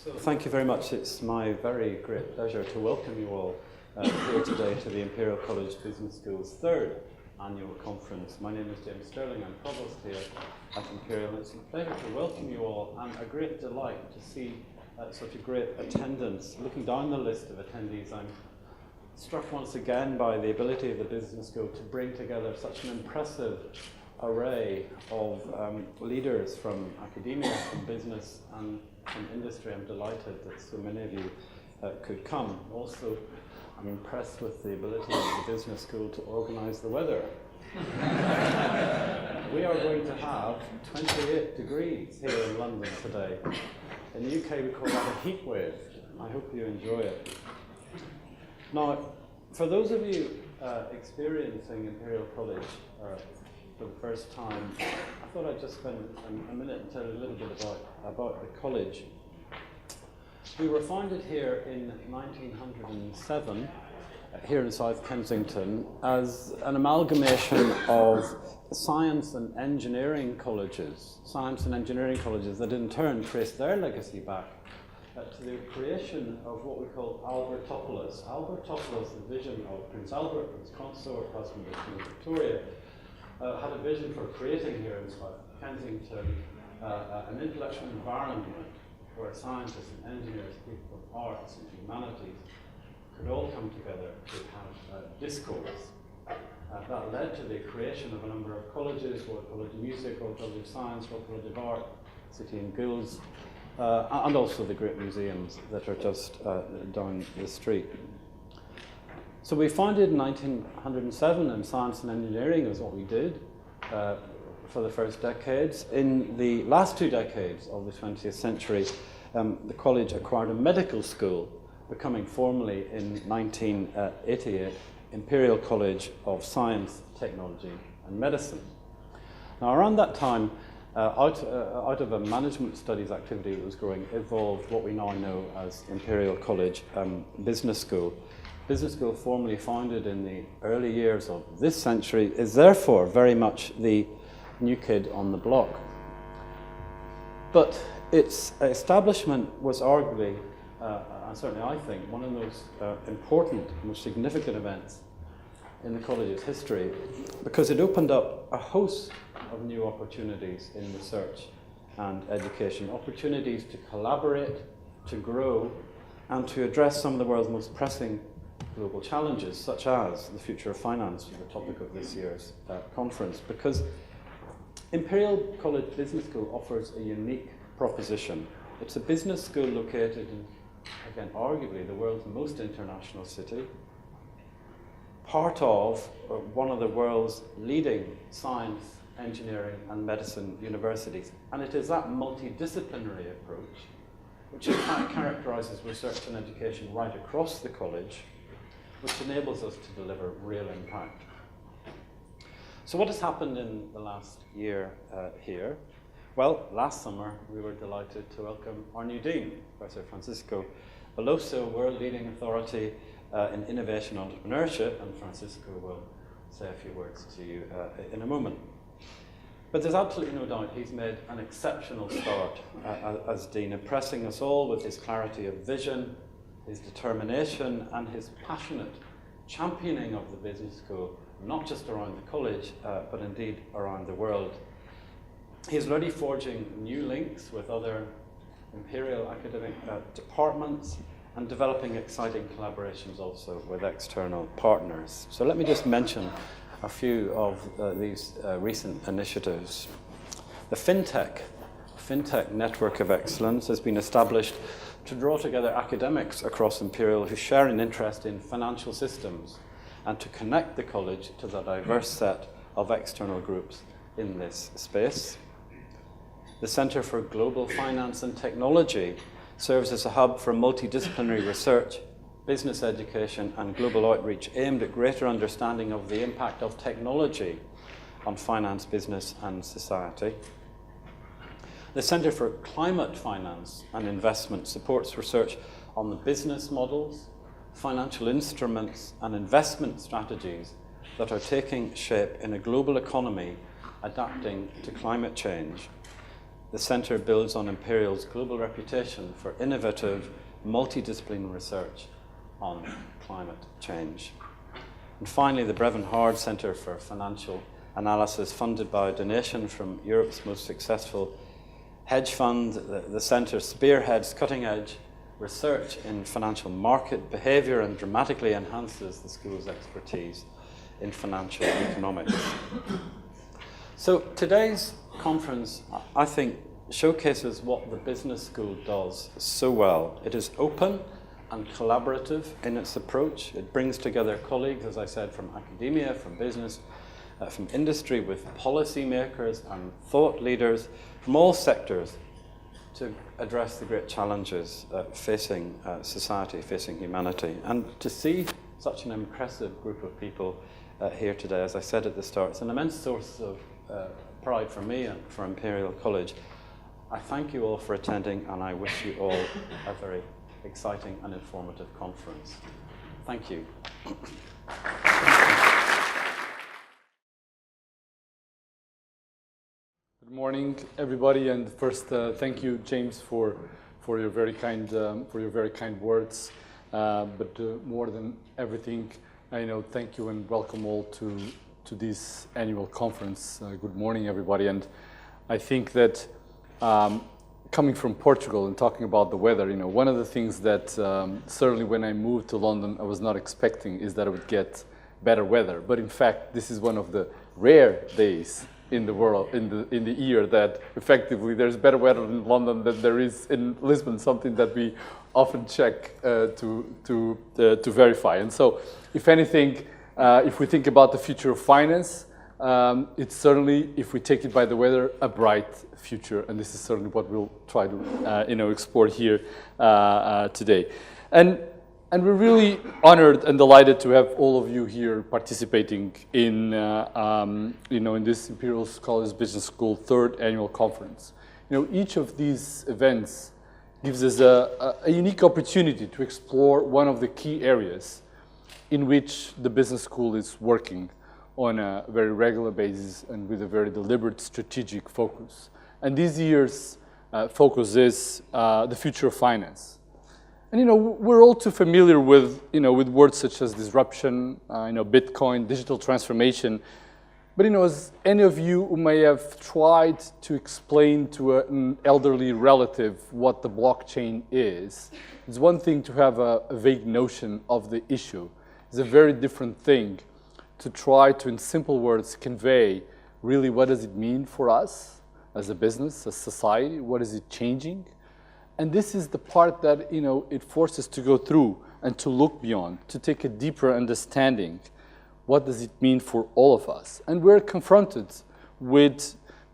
So thank you very much. It's my very great pleasure to welcome you all here today to the Imperial College Business School's third annual conference. My name is James Stirling. I'm Provost here at Imperial. It's a pleasure to welcome you all and a great delight to see such a great attendance. Looking down the list of attendees, I'm struck once again by the ability of the Business School to bring together such an impressive array of leaders from academia, from business and from industry. I'm delighted that so many of you could come. Also, I'm impressed with the ability of the Business School to organise the weather. We are going to have 28 degrees here in London today. In the UK we call that a heat wave. I hope you enjoy it. Now, for those of you experiencing Imperial College for the first time, I thought I'd just spend a minute and tell you a little bit about the college. We were founded here in 1907, here in South Kensington, as an amalgamation of science and engineering colleges that in turn traced their legacy back to the creation of what we call Albertopolis. Albertopolis, the vision of Prince Albert, Prince Consort, husband of Queen Victoria, had a vision for creating here in South Kensington an intellectual environment where scientists and engineers, people of arts and humanities could all come together to have discourse. That led to the creation of a number of colleges: Royal College of Music, Royal College of Science, Royal College of Art, City and Guilds, and also the great museums that are just down the street. So we founded in 1907, and science and engineering is what we did for the first decades. In the last 2 decades of the 20th century, the college acquired a medical school, becoming formally in 1988 Imperial College of Science, Technology and Medicine. Now, around that time, out of a management studies activity that was growing, evolved what we now know as Imperial College Business School. Business School, formally founded in the early years of this century, is therefore very much the new kid on the block. But its establishment was arguably, and certainly I think, one of those important, most significant events in the college's history, because it opened up a host of new opportunities in research and education, opportunities to collaborate, to grow, and to address some of the world's most pressing global challenges, such as the future of finance, the topic of this year's conference, because Imperial College Business School offers a unique proposition. It's a business school located in, again, arguably the world's most international city, part of one of the world's leading science, engineering and medicine universities. And it is that multidisciplinary approach which in fact characterises research and education right across the college, which enables us to deliver real impact. So what has happened in the last year here? Well, last summer we were delighted to welcome our new dean, Professor Francisco Veloso, world-leading authority in innovation and entrepreneurship, and Francisco will say a few words to you in a moment. But there's absolutely no doubt he's made an exceptional start as dean, impressing us all with his clarity of vision, his determination and his passionate championing of the business school, not just around the college, but indeed around the world. He's already forging new links with other Imperial academic departments and developing exciting collaborations also with external partners. So let me just mention a few of these recent initiatives. The FinTech Network of Excellence has been established to draw together academics across Imperial who share an interest in financial systems and to connect the college to the diverse set of external groups in this space. The Centre for Global Finance and Technology serves as a hub for multidisciplinary research, business education and global outreach aimed at greater understanding of the impact of technology on finance, business and society. The Centre for Climate Finance and Investment supports research on the business models, financial instruments and investment strategies that are taking shape in a global economy adapting to climate change. the centre builds on Imperial's global reputation for innovative, multidisciplinary research on climate change. And finally, the Brevin Hard Centre for Financial Analysis, funded by a donation from Europe's most successful hedge fund. The centre spearheads cutting-edge research in financial market behaviour and dramatically enhances the school's expertise in financial economics. So today's conference, I think, showcases what the business school does so well. It is open and collaborative in its approach. It brings together colleagues, as I said, from academia, from business, from industry, with policymakers and thought leaders from all sectors to address the great challenges facing society, facing humanity. And to see such an impressive group of people here today, as I said at the start, it's an immense source of pride for me and for Imperial College. I thank you all for attending, and I wish you all a very exciting and informative conference. Thank you. Good morning, everybody, and first, thank you, James, for your very kind words. But more than everything, thank you and welcome all to this annual conference. Good morning, everybody, and I think that coming from Portugal and talking about the weather, one of the things that certainly when I moved to London, I was not expecting is that I would get better weather. But in fact, this is one of the rare days in the world, in the year, that effectively there's better weather in London than there is in Lisbon, something that we often check to verify. And so, if anything, if we think about the future of finance, it's certainly, if we take it by the weather, a bright future, and this is certainly what we'll try to explore here today. And we're really honored and delighted to have all of you here participating in in this Imperial College Business School third annual conference. Each of these events gives us a unique opportunity to explore one of the key areas in which the business school is working on a very regular basis and with a very deliberate strategic focus. And this year's focus is the future of finance. And we're all too familiar with with words such as disruption, Bitcoin, digital transformation. But as any of you who may have tried to explain to an elderly relative what the blockchain is, it's one thing to have a vague notion of the issue. It's a very different thing to try to, in simple words, convey really what does it mean for us as a business, as society, what is it changing? And this is the part that, it forces to go through and to look beyond, to take a deeper understanding. What does it mean for all of us? And we're confronted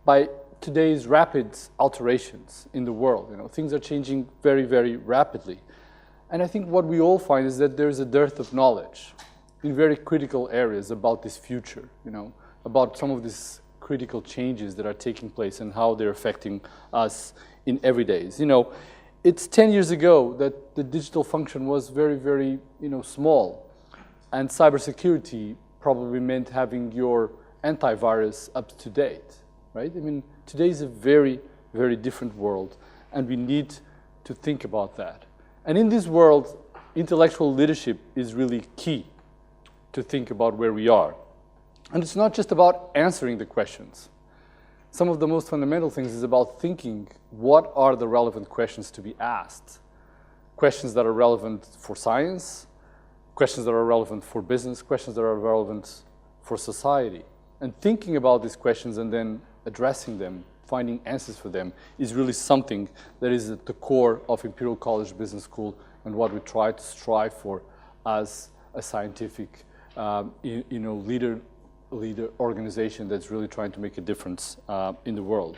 by today's rapid alterations in the world. Things are changing very, very rapidly. And I think what we all find is that there's a dearth of knowledge in very critical areas about this future, about some of these critical changes that are taking place and how they're affecting us in every days. It's 10 years ago that the digital function was very, very, small, and cybersecurity probably meant having your antivirus up to date, right? Today is a very, very different world, and we need to think about that. And in this world, intellectual leadership is really key to think about where we are. And it's not just about answering the questions. Some of the most fundamental things is about thinking what are the relevant questions to be asked. Questions that are relevant for science, questions that are relevant for business, questions that are relevant for society. And thinking about these questions and then addressing them, finding answers for them, is really something that is at the core of Imperial College Business School and what we try to strive for as a scientific leader organization that's really trying to make a difference in the world.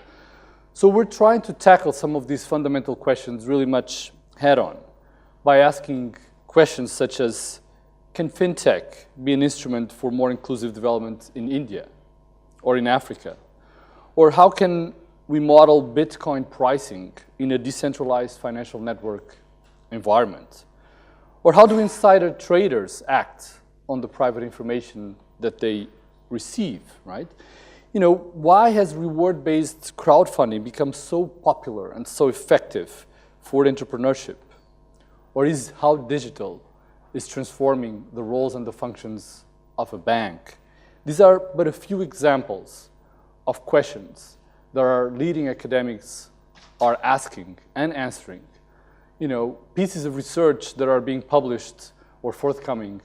So we're trying to tackle some of these fundamental questions really much head-on by asking questions such as, can fintech be an instrument for more inclusive development in India or in Africa? Or how can we model Bitcoin pricing in a decentralized financial network environment? Or how do insider traders act on the private information that they receive, right? why has reward-based crowdfunding become so popular and so effective for entrepreneurship? Or is how digital is transforming the roles and the functions of a bank? These are but a few examples of questions that our leading academics are asking and answering. Pieces of research that are being published or forthcoming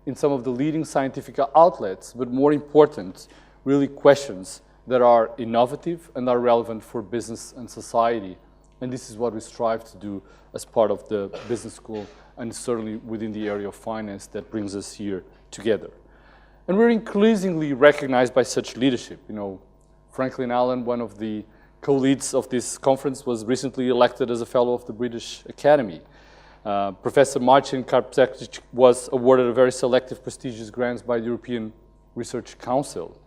in some of the leading scientific outlets, but more important, really questions that are innovative and are relevant for business and society. And this is what we strive to do as part of the business school, and certainly within the area of finance that brings us here together. And we're increasingly recognized by such leadership. Franklin Allen, one of the co-leads of this conference, was recently elected as a fellow of the British Academy. Professor Marcin Karpczak was awarded a very selective, prestigious grants by the European Research Council.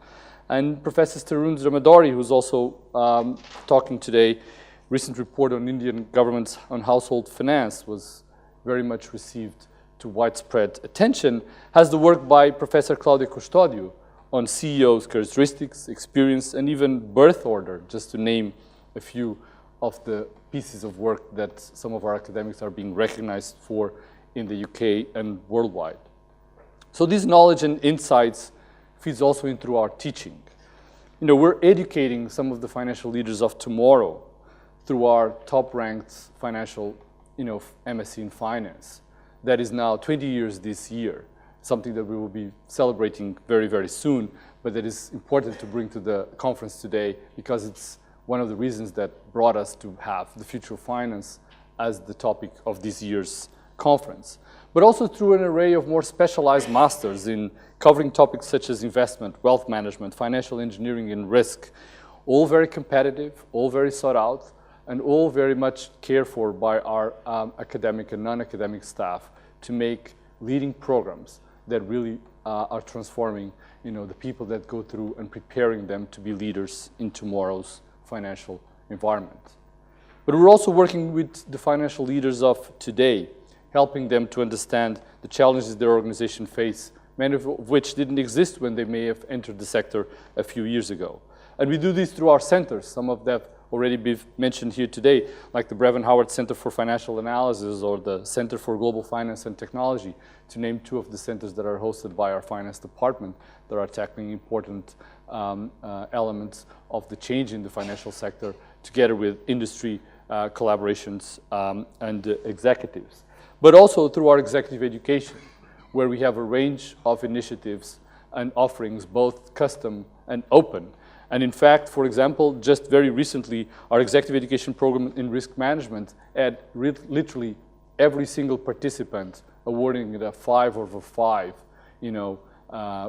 And Professor Tarun Dramadori, who's also talking today, recent report on Indian governments on household finance was very much received to widespread attention, has the work by Professor Claudio Custodio on CEOs' characteristics, experience, and even birth order, just to name a few of the pieces of work that some of our academics are being recognized for in the UK and worldwide. So this knowledge and insights feeds also in through our teaching. We're educating some of the financial leaders of tomorrow through our top-ranked financial, MSc in finance. That is now 20 years this year, something that we will be celebrating very, very soon, but that is important to bring to the conference today because it's one of the reasons that brought us to have the future of finance as the topic of this year's conference. But also through an array of more specialized masters in covering topics such as investment, wealth management, financial engineering, and risk, all very competitive, all very sought out, and all very much cared for by our academic and non-academic staff to make leading programs that really are transforming the people that go through and preparing them to be leaders in tomorrow's financial environment. But we're also working with the financial leaders of today, helping them to understand the challenges their organization face, many of which didn't exist when they may have entered the sector a few years ago. And we do this through our centers. Some of them already been mentioned here today, like the Brevin Howard Center for Financial Analysis or the Center for Global Finance and Technology, to name two of the centers that are hosted by our finance department that are tackling important elements of the change in the financial sector together with industry collaborations and executives. But also through our executive education, where we have a range of initiatives and offerings, both custom and open. And in fact, for example, just very recently, our executive education program in risk management had literally every single participant awarding it a 5 over 5,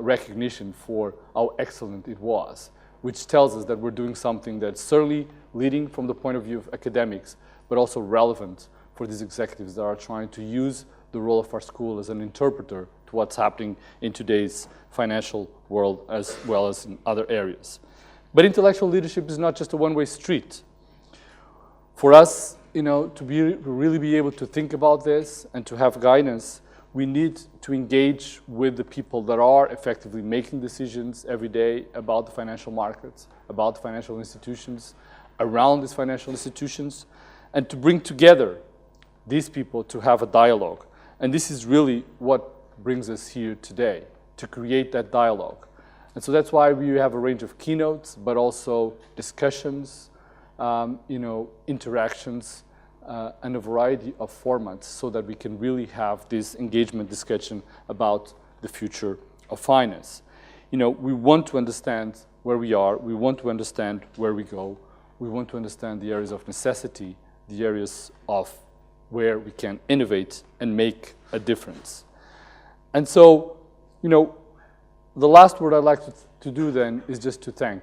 recognition for how excellent it was, which tells us that we're doing something that's certainly leading from the point of view of academics, but also relevant for these executives that are trying to use the role of our school as an interpreter to what's happening in today's financial world as well as in other areas. But intellectual leadership is not just a one-way street. For us, to really be able to think about this and to have guidance, we need to engage with the people that are effectively making decisions every day about the financial markets, about the financial institutions, around these financial institutions, and to bring together these people to have a dialogue. And this is really what brings us here today, to create that dialogue. And so that's why we have a range of keynotes, but also discussions, interactions, and a variety of formats so that we can really have this engagement discussion about the future of finance. We want to understand where we are, we want to understand where we go, we want to understand the areas of necessity, the areas of where we can innovate and make a difference. And so, the last word I'd like to do then is just to thank.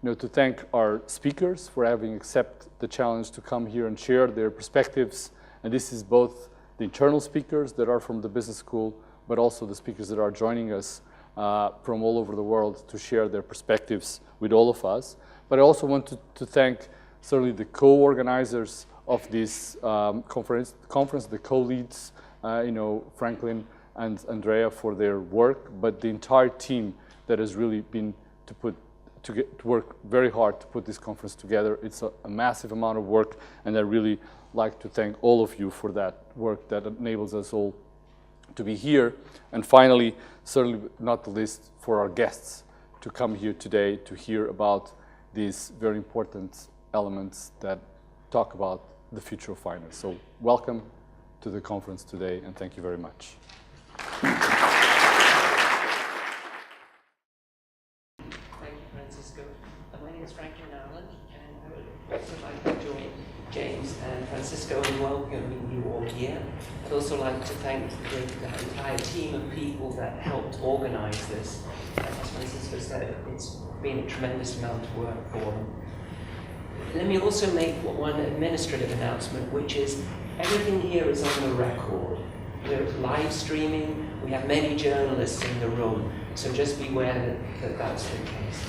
To thank our speakers for having accepted the challenge to come here and share their perspectives. And this is both the internal speakers that are from the business school, but also the speakers that are joining us from all over the world to share their perspectives with all of us. But I also want to thank certainly the co-organizers of this conference, the co-leads, Franklin and Andrea for their work, but the entire team that has really been to work very hard to put this conference together. It's a massive amount of work, and I really like to thank all of you for that work that enables us all to be here. And finally, certainly not the least, for our guests to come here today to hear about these very important elements that talk about the future of finance. So welcome to the conference today, and thank you very much. Thank you, Francisco. My name is Franklin Allen, and I would also like to join James and Francisco in welcoming you all here. I'd also like to thank the entire team of people that helped organize this. As Francisco said, it's been a tremendous amount of work for them. Let me also make one administrative announcement, which is everything here is on the record. We're live streaming, we have many journalists in the room, so just beware that that's the case.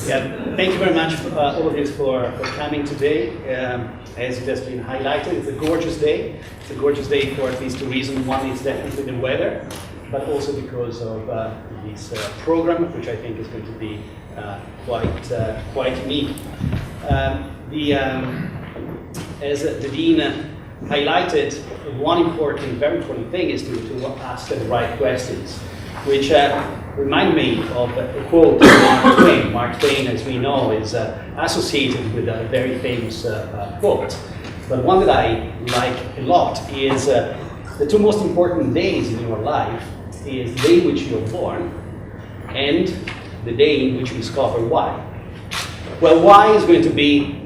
Yeah, thank you very much, all of you, for coming today. As it has been highlighted, it's a gorgeous day. It's a gorgeous day for at least two reasons. One is definitely the weather, but also because of this program, which I think is going to be quite unique. As the Dean highlighted, one very important thing is to ask the right questions, which remind me of a quote of Mark Twain. Mark Twain, as we know, is associated with a very famous quote. But one that I like a lot is the two most important days in your life is the day in which you're born and the day in which you discover why. Well, why is going to be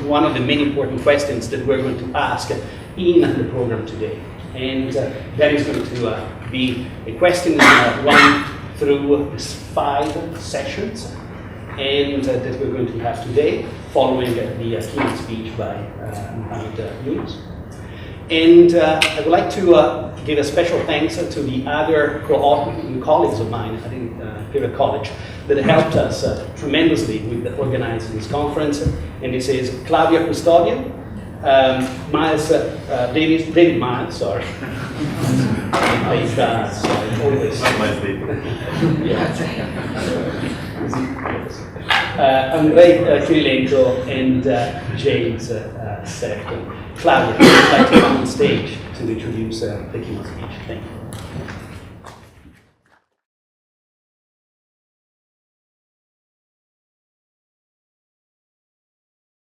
one of the many important questions that we're going to ask in the program today. And that is going to be a question run through 5 sessions and that we're going to have today, following the keynote speech by Mohamed Yunus. And I would like to give a special thanks to the other colleagues of mine at Imperial College that helped us tremendously with organizing this conference. And this is Claudia Custodian, David Miles, sorry. Always. Andrea Kirilenko and James Stirling. Claudia, would you like to come on stage to introduce the keynote speech? Thank you.